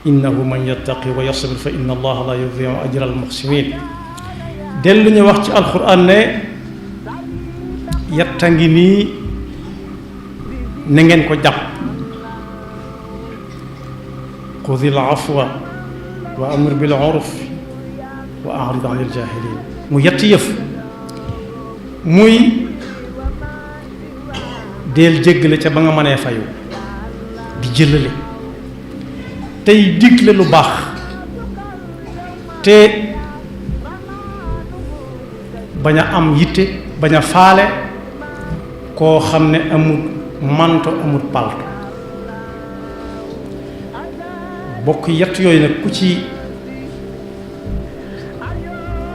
innahu man yattaqi wa yasbir fa inna allaha la yudiu ajra al muhsinin dellu ñu wax ci alquran ne yatta ngi nii na ngeen ko jàpp xudil afwa wa amr bil urf wa a'rid anil jahilin mu yetti yëf muy del jéggale ca ba nga mënee fayu di jëlale tey digle lu baax te bañ a am yitte bañ a faale koo xam ne amul manto amul palto bokk yett yooyu nag ku ci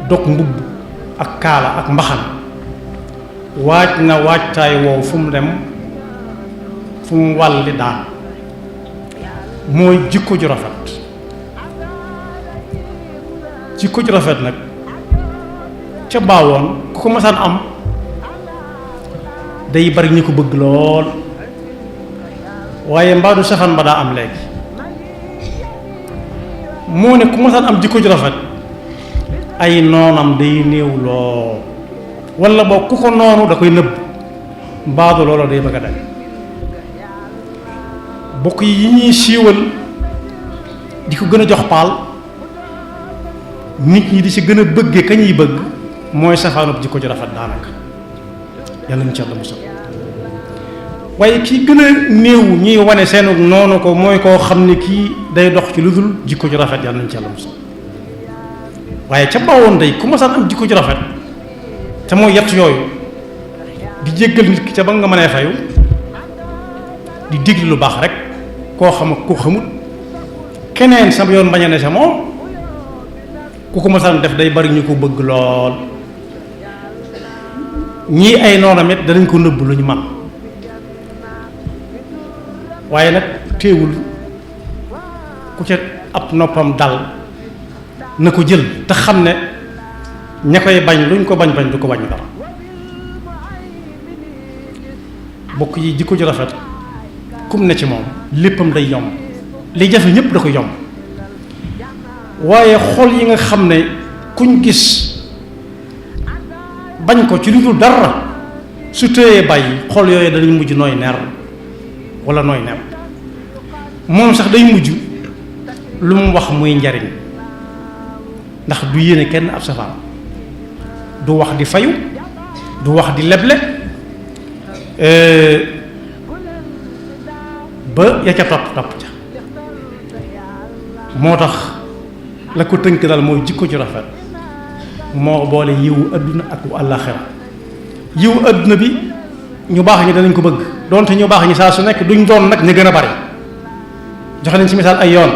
dog mbubb ak kaala ak mbaxan waaj na waajtaay woow fu mu dem fu mu wàlli daan mooy jikko ju rafet jikko ju rafet nag ca baawoon ku ko masaan am day bari ñu ko bëgg lool waaye mbaadu safan ba daa am léegi moo ne ku masaan am jikko ju rafet ay noonam day néew lool walla boo ku ko noonu da koy nëbb mbaadu loola day bëgg a dem bokk yi ñuy siiwal di ko gën a jox paal nit ñi di ci gën a bëggee ka ñuy bëgg mooy safaanub jikko ju rafet daanaka yàlla ñu ci Yàlla musal waaye kii gën a néew ñuy wane seenu noonu ko mooy koo xam ne kii day dox ci lu dul jikko ju rafet yàlla ñu ci Yàlla musal waaye ca bawoon day ku masaan am jikko ju rafet te mooy yett yooyu di jéggal nit ki ca ba nga mënee fayu di digli lu baax rek koo xam ak ku xamut keneen sama yoon bañ a ne sa moom ku ko masaan def day bari ñu ko bëgg lool ñii ay noonam it danañ ko nëbb lu ñu man waaye nag téewul ku ca ab noppam dal na ko jël te xam ne ña koy bañ luñ ko bañ bañ du ko bañ dara bokk yi jikko ju rafet kum ne ci moom léppam day yomb li jafe ñépp da ko yomb waaye xol yi nga xam ne kuñ gis bañ ko ci lu dul dara su téyee bàyyi xol yooyu dañuy mujj nooy ner wala nooy ner moom sax day mujj lu mu wax muy njariñ ndax du yéene kenn ab safaan du wax di fayu du wax di leble ba ya ca topp ca moo tax la ko tënk daal mooy jikko ju rafet moo boole yiwu adduna ak wu àllaaxira yiwu adduna bi ñu baax ñi danañ ko bëgg donte ñu baax ñi saa su nekk duñ doon nag ñu gën a bari joxe nañ ci misaal ay yoon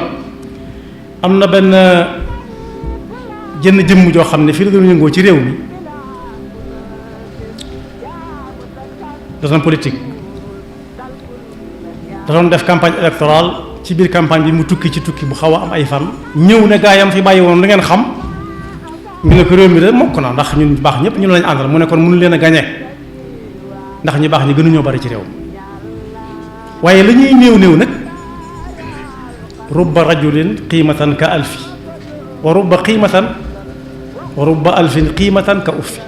am na benn jënn jëmm joo xam ne fii la doon yëngoo ci réew mi da doon politique da doon def campagne électorale ci biir campagne bi mu tukki ci tukki bu xaw a am ay fan ñëw ne gaayam fi bàyyi woon da ngeen xam ñu ne ko réew mi de mokk na ndax ñun baax ñëpp ñu lañ àndal mu ne kon mënu leen a gañe ndax ñu baax ñi gënuñoo bari ci réew waaye la ñuy néew néew nag rubba rajulin qiimatan ka alfi wa rubba qiimatan wa rubba alfin qiimatan ka uffi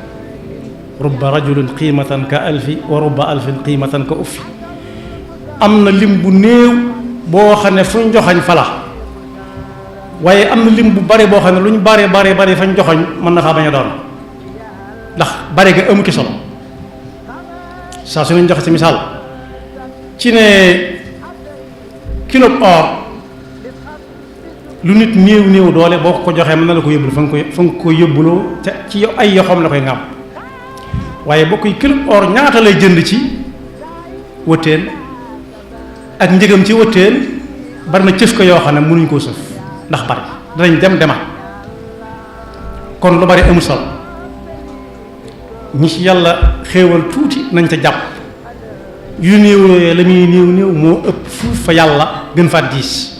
rubba rajulin qiimatan ka alfi wa rubba alfin qiimatan ka uffi am na lim bu néew boo xam ne fuñ joxañ fala waaye am na lim bu bare boo xam ne lu ñu bare fañ joxañ mën na faa bañ a doon ndax bare ga amu ci solo saa su ñu joxe ci misaal ci ne kilo or lu nit néew doole boo ko joxee mën na la ko yóbbul fa nga ko yóbbuloo ca ci ay yoxoom la koy ŋàmm waaye boo koy kilo or ñaata lay jënd ci wëttéen ak njëgam ci wëttéen bari na cëf ko yoo xam ne mënuñ koo sëf ndax bari danañ dem demaat kon lu bari amul solo ñi ci yàlla xéewal tuuti nañ ca jàpp yu néew yooyu la muy néew moo ëpp fuuf fa yàlla gën fa diis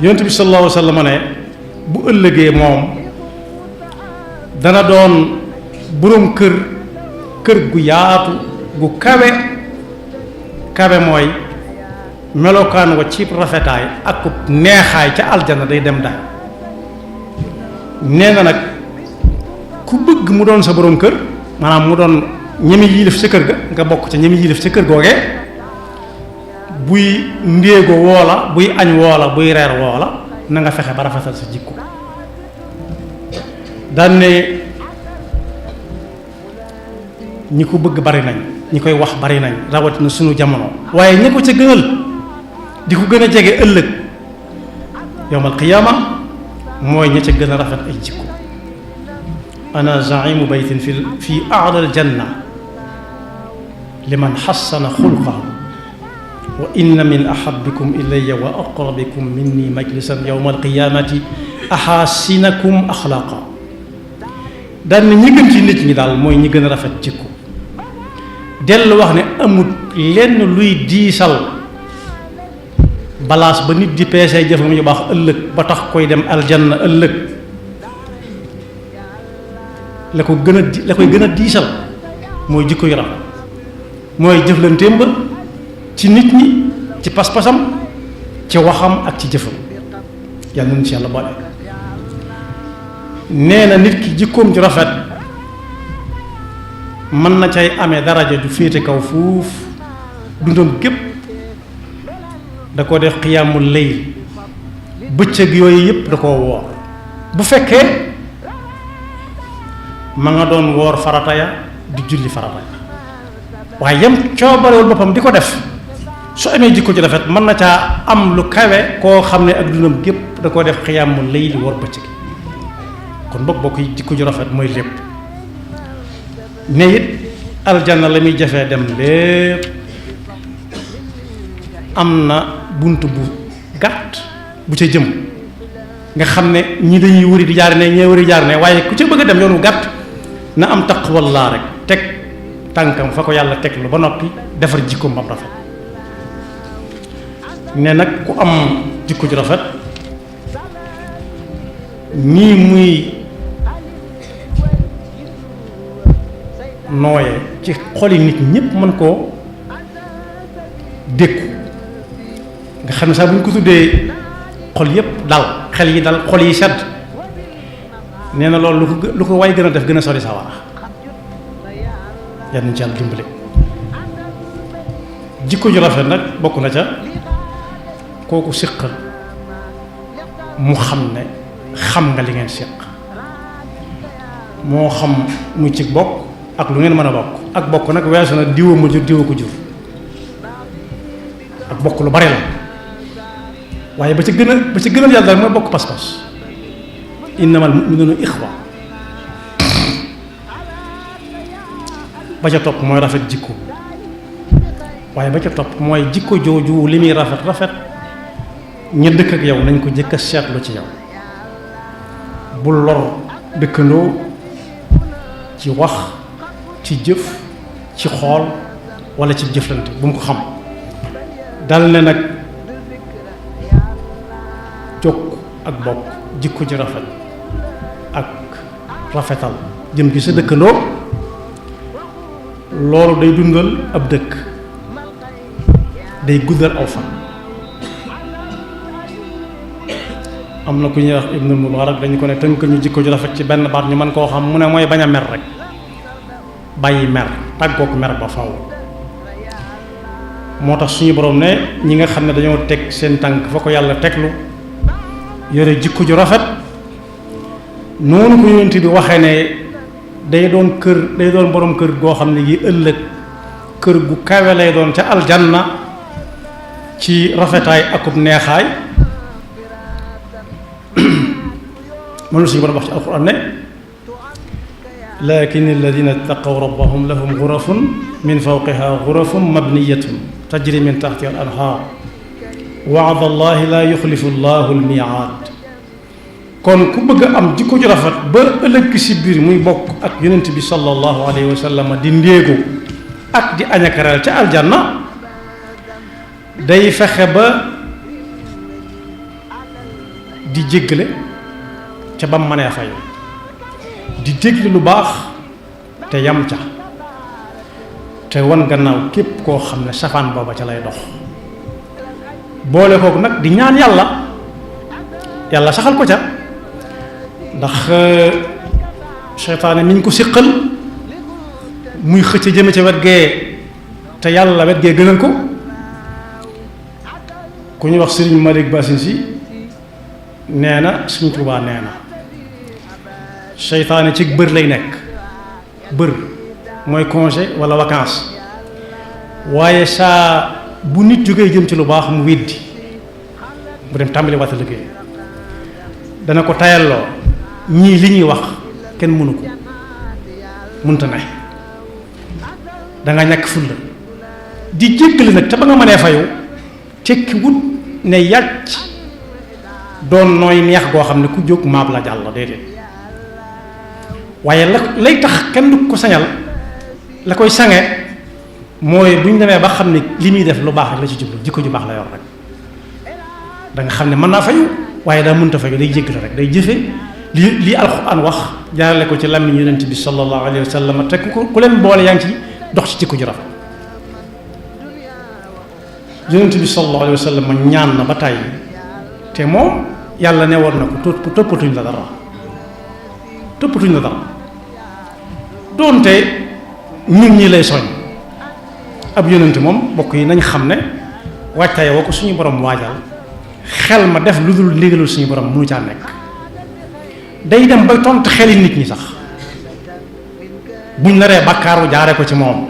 yonent bi sallallahu alayhi wa sallam ne bu ëllëgee moom dana doon boroom kër gu yaatu gu kawe mooy melokaan wa ci rafetaay ak neexaay ca aljanna day dem daay nee na nag ku bëgg mu doon sa borom kër maanaam mu doon ñemi yilif ca kër ga nga bokk ca ñemi yilif ca kër googee buy ndéego woola buy añ woola buy reer woola na nga fexe ba rafetal sa jikko daan ne ñi ko bëgg bari nañ ñi koy wax bari nañ rawatina sunu jamono waaye ñi ko ca gënal di ko gën a jege ëllëg yawmal qiyaama mooy ña ca gën a rafet ay jikko ana zaimu baytin fi a'la aljanna liman xassana xulqahu wa inna min ahabbikum ilayya wa aqrabikum minni majlisan yawma alqiyamati ahasinakum axlaqa daan na ñi gën ci nit ñi daal mooy ñi gën a rafet jikko dellu wax ne amut lenn luy diisal balaas ba nit di peesee jëfam yu baax ëllëg ba tax koy dem aljanna ëllëg la koy gën a diisal mooy jikko yu rafet mooy jëflanteem ba ci nit ñi ci pas-pasam ci waxam ak ci jëfam yàlla nañu ci yàlla boole nee na nit ki jikkoom ju rafet mën na cay amee daraja ju féete kaw fuuf dundam gépp da ko def xiyaamul layl bëccëg yooyu yépp da koo woor bu fekkee ma nga doon woor farata ya di julli farata ya waaye yam coobarewul boppam di ko def su amee jikko ju rafet mën na caa am lu kawe koo xam ne ak dundam gépp da ko def xiyaamul layl woor bëccëg kon bokk yi jikko ju rafet mooy lépp ne it aljanna la muy jafee dem lépp am na bunt bu gàtt bu ca jëm nga xam ne ñi dañuy wëri di jaar ne ñee wëri jaar ne waaye ku ca bëgg a dem yoonu gàtt na am taqwallaa rek teg tànkam fa ko yàlla teg lu ba noppi defar jikkoom bam rafet ne nag ku am jikko ju rafet nii muy nooyee ci xoli nit ñépp mën koo dékku nga xam ne sax bu ñu ko tuddee xol yépp dal xel yi dal xol yi sedd nee na loolu lu ko way gën a def gën a sori sawara yal nañu ci yàlla dimbali jikko ju rafet nag bokk na ca kooku siqal mu xam ne xam nga li ngeen siq moo xam mu ci bokk ak lu ngeen mën a bokk ak bokk nag weesu na diwa ma jur diwa ko jur ak bokk lu bari la waaye ba ci gënal yàlla mooy bokk pas-pas innamal mu'minuuna ixwa ba ca topp mooy rafet jikko waaye ba ca topp mooy jikko jooju li muy rafet rafet ña dëkk ak yow nañ ko jëkk a seetlu ci yow bul lor dëkkandoo ci wax ci jëf ci xool walla ci jëflante bu mu ko xam dal ne nag jokk ak bokk jikko ji rafet ak rafetal jëm ci sa dëkkandoo loolu day dundal ab dëkk day guddal aw fan am na ku ñuy wax Ibnul Mubarak dañu ko ne tënk ñu jikko ju rafet ci benn baat ñu mën koo xam mu ne mooy bañ a mer rek bàyyi mer tàggook mer ba faw moo tax suñu borom ne ñi nga xam ne dañoo teg seen tànk fa ko yàlla teglu yore jikko ju rafet noonu ko yonent bi waxee ne day doon borom kër goo xam ne gi ëllëg kër gu kawe lay doon ca aljanna ci rafetaay akub neexaay moom la suñu borom wax ci alquran ne lakin alladina ittaqaw rabbahum lahum ghurafun min fawqiha ghurafun mabniyatun tajri min tahtiha al anhar wa'da allahi la yuxlifu allahu al mi'ad kon ku bëgg a am jikko ju rafet ba ëllëg si biir muy bokk ak yonent bi sallallahu alayhi wa sallam di ndéego ak di añakareel ca aljanna day fexe ba di jéggale ca bam mënee fay di dégle lu baax te yam ca te wan gannaaw képp koo xam ne safaan booba ca lay dox boole kooku nag di ñaan yàlla saxal ko ca ndax seytaane niñ ko siqal muy xëcc jëme ca wet gee te yàlla wet gee gënal ko ku ñu wax Sëriñ Malick Basin si nee na Sëriñ Tuubaa nee na seytaane ci bër lay nekk bër mooy congé wala vacances waaye saa bu nit jógee jëm ci lu baax mu weddi mu dem tàmbali waata liggéey dana ko tayalloo ñii li ñuy wax kenn mënu ko mënta ne danga ñàkk fulla di jéggale nag te ba nga mënee fayu tekki wut ne yàcc doon nooy neex goo xam ne ku jóg maab la jàll déedéet waaye lay tax kenn du ko sañal la koy sange mooy bu ñu demee ba xam ne li muy def lu baax rek la ci jublu jikko ju baax la yor rek da nga xam ne mën naa fayu waaye daa mënta fayu day jéggale rek day jëfe li alxuraan wax jaarale ko ci làmmiñ yonent bi sallallahu alayhi wa sallam te ku leen boole yaa ngi ci dox ci jikko ju rafet yonent bi sallallahu alayhi wa sallam ñaan na ba tàyyi te moom yàlla ne war na ko toppatuñ la dara doonte ñun ñi lay soñ ab yonent moom bokk yi nañ xam ne waajtaay woo ko suñu borom waajal xel ma def lu dul ndigalul suñu borom mënu caa nekk day dem bay tontu xeli nit ñi sax buñ naree bàkkaaru jaare ko ci moom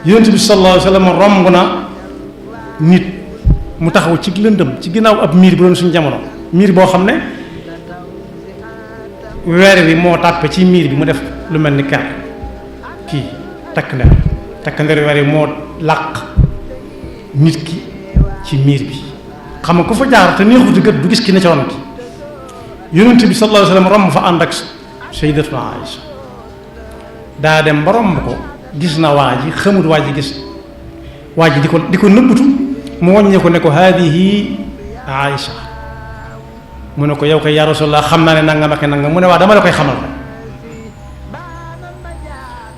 yonent bi sallallahu alayhi wa sallam romb na nit mu taxaw ci lëndëm ci ginnaaw ab miir bu doon suñu jamono miir boo xam ne weer wi moo tàppe ci miir bi mu def lu mel ni ker kii takk nder weer wi moo làq nit ki ci miir bi xam nga ku fa jaar te neexuti gët du gis ki ne ca ron ki yonent bi sallallahu alayhi wa sallam romb fa ànd ak sayyidatuna Aïcha daa dem ba romb ko gis na waa ji xamut waa ji gis waa ji di ko nëbbutu mu wàññee ko ne ko haadihi Aïcha mu ne ko yow kay yaa Rasulullah xam naa ne nangam ak nangam mu ne waa dama la koy xamal rek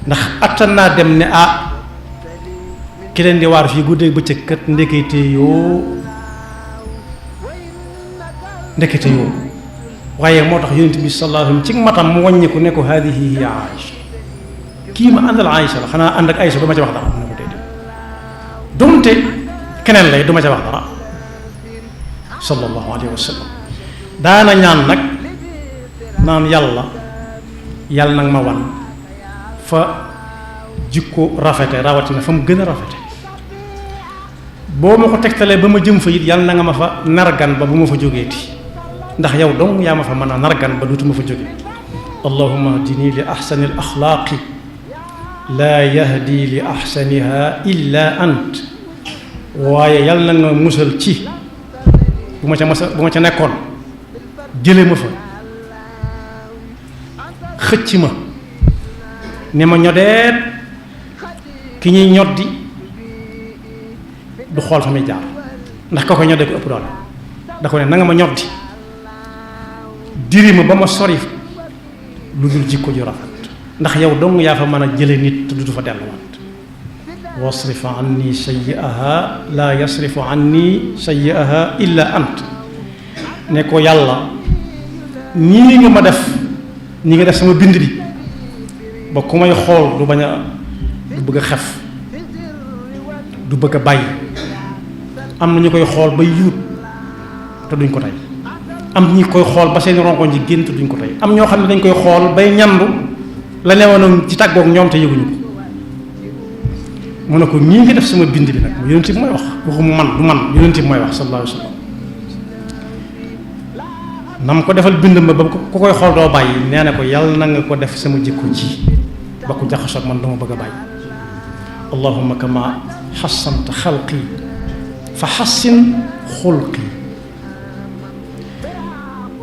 ndax attan naa dem ne ki leen di waar fii guddeeg bëccëg kat ndekete yoo waaye moo tax yonent bi sallallahu alayhi wasallam ci matam mu wàññi ko ne ko haadihi hiya Aïcha kii ma àndal Aïcha la xanaa ànd ak Aïcha du ma ca wax dara mu ne ko déedéet donte keneen lay du ma ca wax dara sallallahu alayhi wa sallam daana ñaan nag naan yàlla nag ma wan fa jikko rafete rawatina fa mu gën a rafete boo ma ko tegtalee ba ma jëm fa it yàlla na nga ma fa nargan ba bu ma fa jógeeti ndax yow dong yaa ma fa mën a nargan ba duutuma fa jóge allahumma hdini li ahsani al axlaaqi laa yahdi li ahsaniha illa ant waaye yàlla na nga musal ci bu ma ca nekkoon jële ma fa xëcc ma ne ma ñodeet ki ñuy ñoddi du xool fa muy jaar ndax ka ko ñoddee ko ëpp doole da ko ne na nga ma ñoddi diri ma ba ma sori lu dul jikko ju rafet ndax yow dong yaa fa mën a jële nit te du fa delluwaat wasrif anni sayyi'aha la yasrifu anni sayyi'aha illa ant ne ko yàlla nii nga ma def nii nga def sama bind bi ba ku may xool du bañ a du bëgg a xef du bëgg a bàyyi am na ñu koy xool ba yuut te duñ ko tey am ñu koy xool ba seen rongoñ ji génn te duñ ko tey am ñoo xam ne dañ koy xool bay ñandu la newoon ci tàggoog ñoom te yëguñu ko mu ne ko nii nga def sama bind bi nag mu yonent bi mooy wax waxuma man du man yonent bi mooy wax sallallahu alayhi wa sallam nam ko defal bind ma ba ku koy xool doo bàyyi nee na ko yàlla na nga ko def sama jikko ji ba ku jaxasoog man dama bëgg a bàyyi allahumma kama xassanta xalqi fa xassin xulqi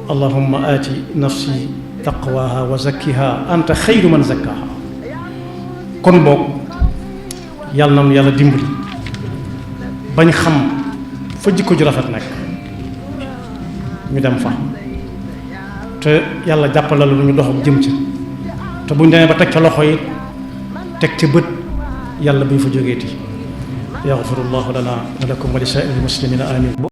allahumma aati nafsi taqwaha wa zakkiha anta xayru man zakkaha kon boog yàlla na nu yàlla dimbali bañ xam fa jikko ju rafet nekk ñu dem fa te yàlla jàppalal lu ñu dox jëm ca te buñ demee ba teg ca loxo yi teg ca bët yàlla bu ñu fa jógeeti yaxfirullahu lana wa lakum wa li saa'iril muslimina amin